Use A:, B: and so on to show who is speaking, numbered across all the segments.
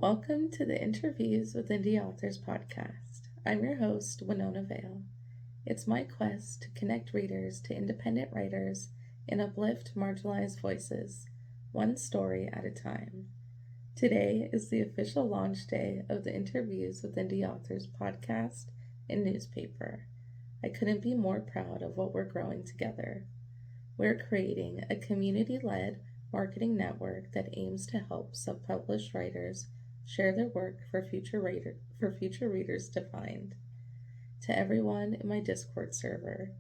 A: Welcome to the Interviews with Indie Authors podcast. I'm your host, Winona Vale. It's my quest to connect readers to independent writers and uplift marginalized voices, one story at a time. Today is the official launch day of the Interviews with Indie Authors podcast and newspaper. I couldn't be more proud of what we're growing together. We're creating a community-led marketing network that aims to help self-published writers share their work for future readers to find. To everyone in my Discord server,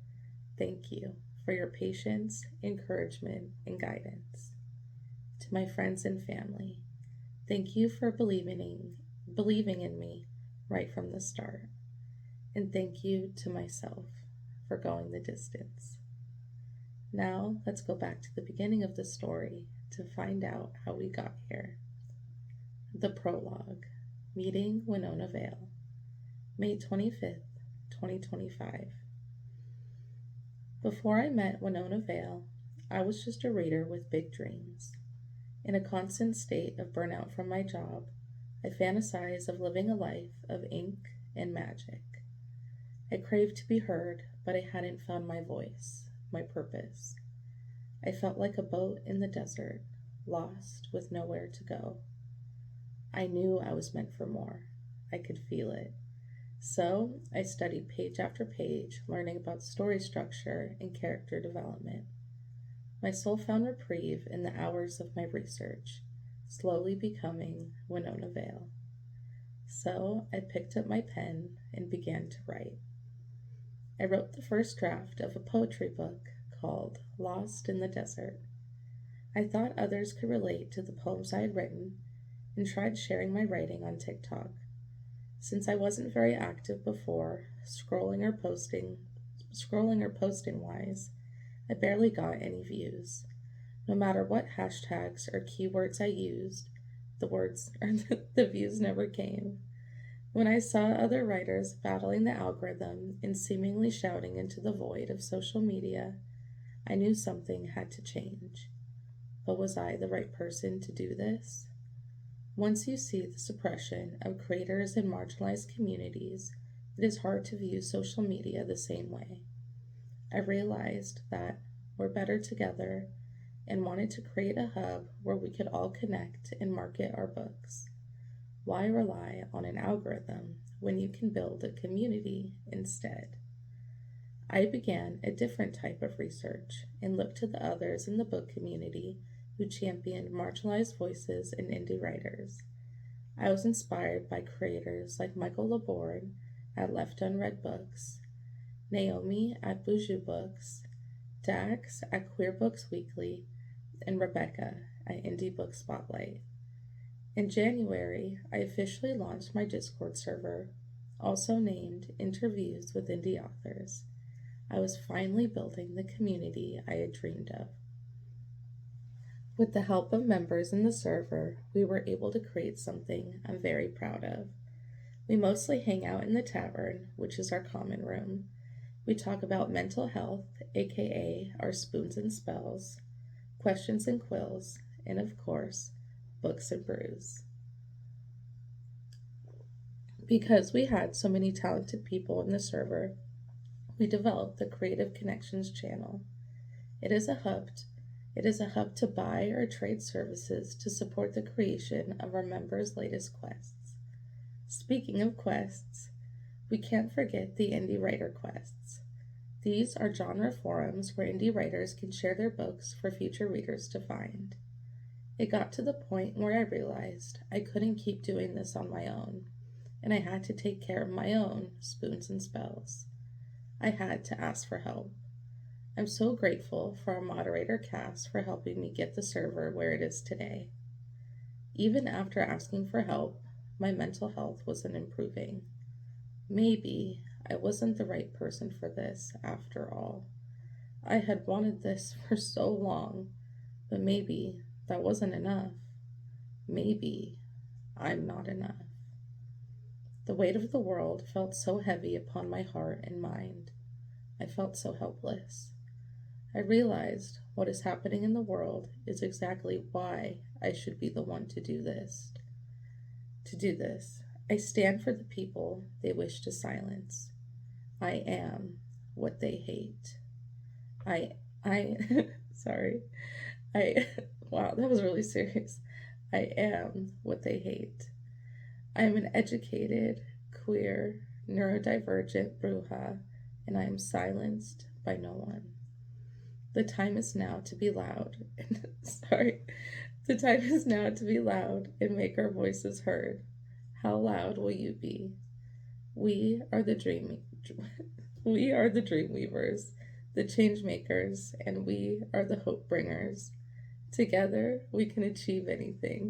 A: thank you for your patience, encouragement, and guidance. To my friends and family, thank you for believing in me right from the start. And thank you to myself for going the distance. Now let's go back to the beginning of the story to find out how we got here. The Prologue, Meeting Winona Vale, May 25th, 2025. Before I met Winona Vale, I was just a reader with big dreams. In a constant state of burnout from my job, I fantasized of living a life of ink and magic. I craved to be heard, but I hadn't found my voice, my purpose. I felt like a boat in the desert, lost with nowhere to go. I knew I was meant for more. I could feel it. So I studied page after page, learning about story structure and character development. My soul found reprieve in the hours of my research, slowly becoming Winona Vale. So I picked up my pen and began to write. I wrote the first draft of a poetry book called Lost in the Desert. I thought others could relate to the poems I had written and tried sharing my writing on TikTok. Since I wasn't very active before, scrolling or posting wise, I barely got any views. No matter what hashtags or keywords I used, the views never came. When I saw other writers battling the algorithm and seemingly shouting into the void of social media, I knew something had to change. But was I the right person to do this? Once you see the suppression of creators in marginalized communities, it is hard to view social media the same way. I realized that we're better together and wanted to create a hub where we could all connect and market our books. Why rely on an algorithm when you can build a community instead? I began a different type of research and looked to the others in the book community who championed marginalized voices and indie writers. I was inspired by creators like Michael Laborn at Left Unread Books, Naomi at Boujou Books, Dax at Queer Books Weekly, and Rebecca at Indie Book Spotlight. In January, I officially launched my Discord server, also named Interviews with Indie Authors. I was finally building the community I had dreamed of. With the help of members in the server, we were able to create something I'm very proud of. We mostly hang out in the tavern, which is our common room. We talk about mental health, aka our spoons and spells, questions and quills, and of course, books and brews. Because we had so many talented people in the server, we developed the Creative Connections channel. It is a hub to buy or trade services to support the creation of our members' latest quests. Speaking of quests, we can't forget the Indie Writer Quests. These are genre forums where indie writers can share their books for future readers to find. It got to the point where I realized I couldn't keep doing this on my own, and I had to take care of my own spoons and spells. I had to ask for help. I'm so grateful for our moderator Cass for helping me get the server where it is today. Even after asking for help, my mental health wasn't improving. Maybe I wasn't the right person for this after all. I had wanted this for so long, but maybe that wasn't enough. Maybe I'm not enough. The weight of the world felt so heavy upon my heart and mind. I felt so helpless. I realized what is happening in the world is exactly why I should be the one to do this. To do this, I stand for the people they wish to silence. I am what they hate. I, sorry. I, wow, that was really serious. I am what they hate. I am an educated, queer, neurodivergent bruja, and I am silenced by no one. The time is now to be loud. Sorry. The time is now to be loud and make our voices heard. How loud will you be? We are the dream we are the dream weavers, the change makers, and we are the hope bringers. Together we can achieve anything.